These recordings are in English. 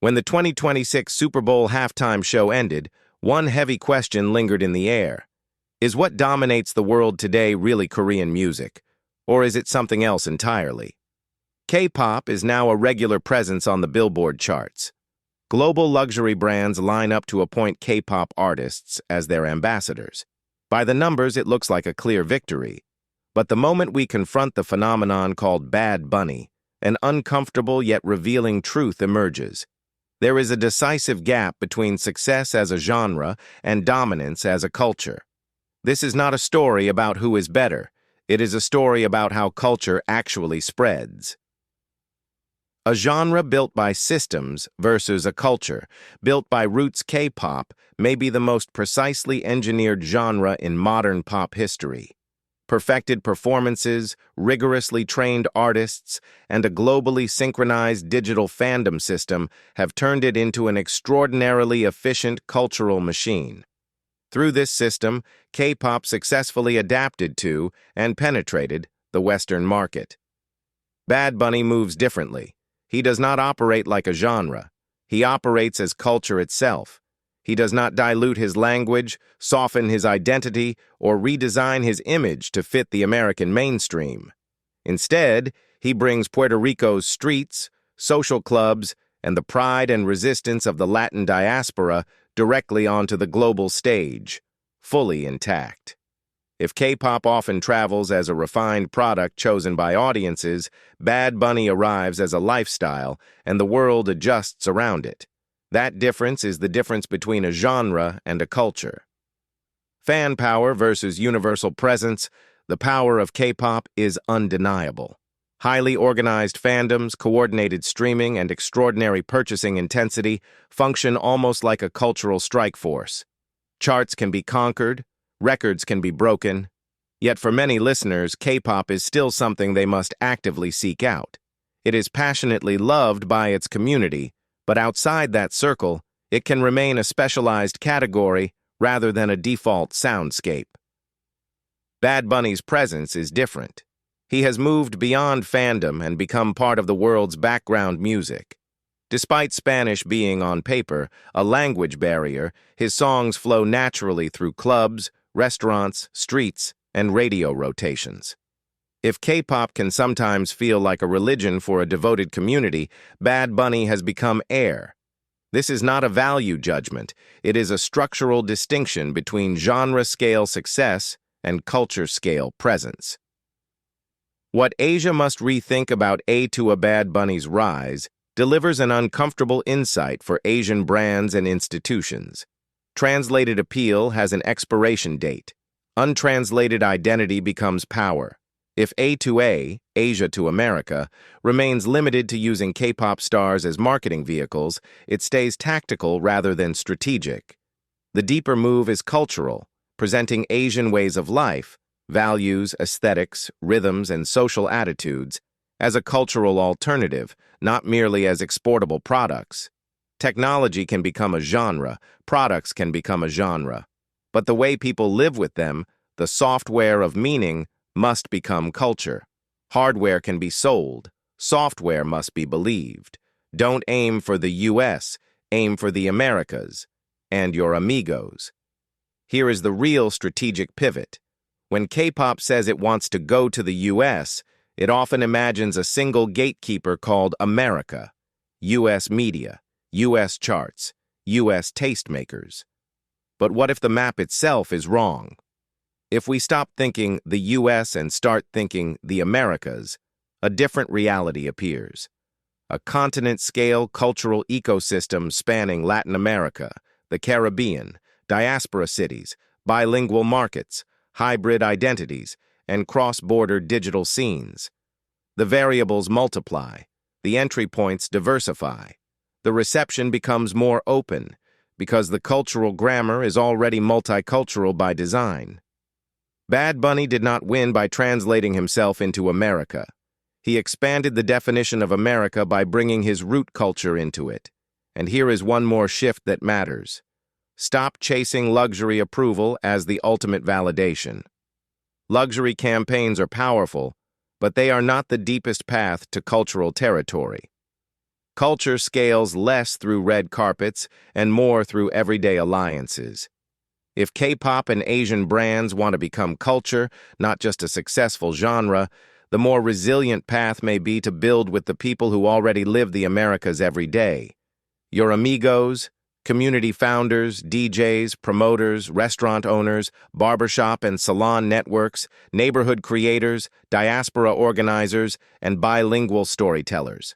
When the 2026 Super Bowl halftime show ended, one heavy question lingered in the air. Is what dominates the world today really Korean music, or is it something else entirely? K-pop is now a regular presence on the Billboard charts. Global luxury brands line up to appoint K-pop artists as their ambassadors. By the numbers, it looks like a clear victory. But the moment we confront the phenomenon called Bad Bunny, an uncomfortable yet revealing truth emerges. There is a decisive gap between success as a genre and dominance as a culture. This is not a story about who is better. It is a story about how culture actually spreads. A genre built by systems versus a culture built by roots. K-pop may be the most precisely engineered genre in modern pop history. Perfected performances, rigorously trained artists, and a globally synchronized digital fandom system have turned it into an extraordinarily efficient cultural machine. Through this system, K-pop successfully adapted to and penetrated the Western market. Bad Bunny moves differently. He does not operate like a genre. He operates as culture itself. He does not dilute his language, soften his identity, or redesign his image to fit the American mainstream. Instead, he brings Puerto Rico's streets, social clubs, and the pride and resistance of the Latin diaspora directly onto the global stage, fully intact. If K-pop often travels as a refined product chosen by audiences, Bad Bunny arrives as a lifestyle, and the world adjusts around it. That difference is the difference between a genre and a culture. Fan power versus universal presence. The power of K-pop is undeniable. Highly organized fandoms, coordinated streaming, and extraordinary purchasing intensity function almost like a cultural strike force. Charts can be conquered, records can be broken. Yet for many listeners, K-pop is still something they must actively seek out. It is passionately loved by its community, but outside that circle, it can remain a specialized category rather than a default soundscape. Bad Bunny's presence is different. He has moved beyond fandom and become part of the world's background music. Despite Spanish being on paper a language barrier, his songs flow naturally through clubs, restaurants, streets, and radio rotations. If K-pop can sometimes feel like a religion for a devoted community, Bad Bunny has become air. This is not a value judgment. It is a structural distinction between genre-scale success and culture-scale presence. What Asia must rethink about A Bad Bunny's rise delivers an uncomfortable insight for Asian brands and institutions. Translated appeal has an expiration date. Untranslated identity becomes power. If A, Asia to America, remains limited to using K-pop stars as marketing vehicles, it stays tactical rather than strategic. The deeper move is cultural, presenting Asian ways of life, values, aesthetics, rhythms, and social attitudes as a cultural alternative, not merely as exportable products. Technology can become a genre, products can become a genre, but the way people live with them, the software of meaning, must become culture. Hardware can be sold. Software must be believed. Don't aim for the US, aim for the Americas and your amigos. Here is the real strategic pivot. When K-pop says it wants to go to the US, it often imagines a single gatekeeper called America, US media, US charts, US tastemakers. But what if the map itself is wrong? If we stop thinking the US and start thinking the Americas, a different reality appears. A continent-scale cultural ecosystem spanning Latin America, the Caribbean, diaspora cities, bilingual markets, hybrid identities, and cross-border digital scenes. The variables multiply, the entry points diversify. The reception becomes more open, because the cultural grammar is already multicultural by design. Bad Bunny did not win by translating himself into America. He expanded the definition of America by bringing his root culture into it. And here is one more shift that matters. Stop chasing luxury approval as the ultimate validation. Luxury campaigns are powerful, but they are not the deepest path to cultural territory. Culture scales less through red carpets and more through everyday alliances. If K-pop and Asian brands want to become culture, not just a successful genre, the more resilient path may be to build with the people who already live the Americas every day. Your amigos, community founders, DJs, promoters, restaurant owners, barbershop and salon networks, neighborhood creators, diaspora organizers, and bilingual storytellers.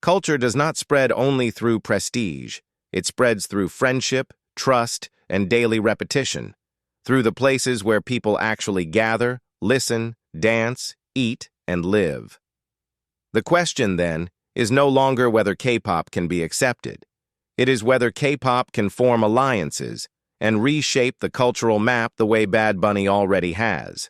Culture does not spread only through prestige. It spreads through friendship, trust, and daily repetition, through the places where people actually gather, listen, dance, eat, and live. The question, then, is no longer whether K-pop can be accepted. It is whether K-pop can form alliances and reshape the cultural map the way Bad Bunny already has.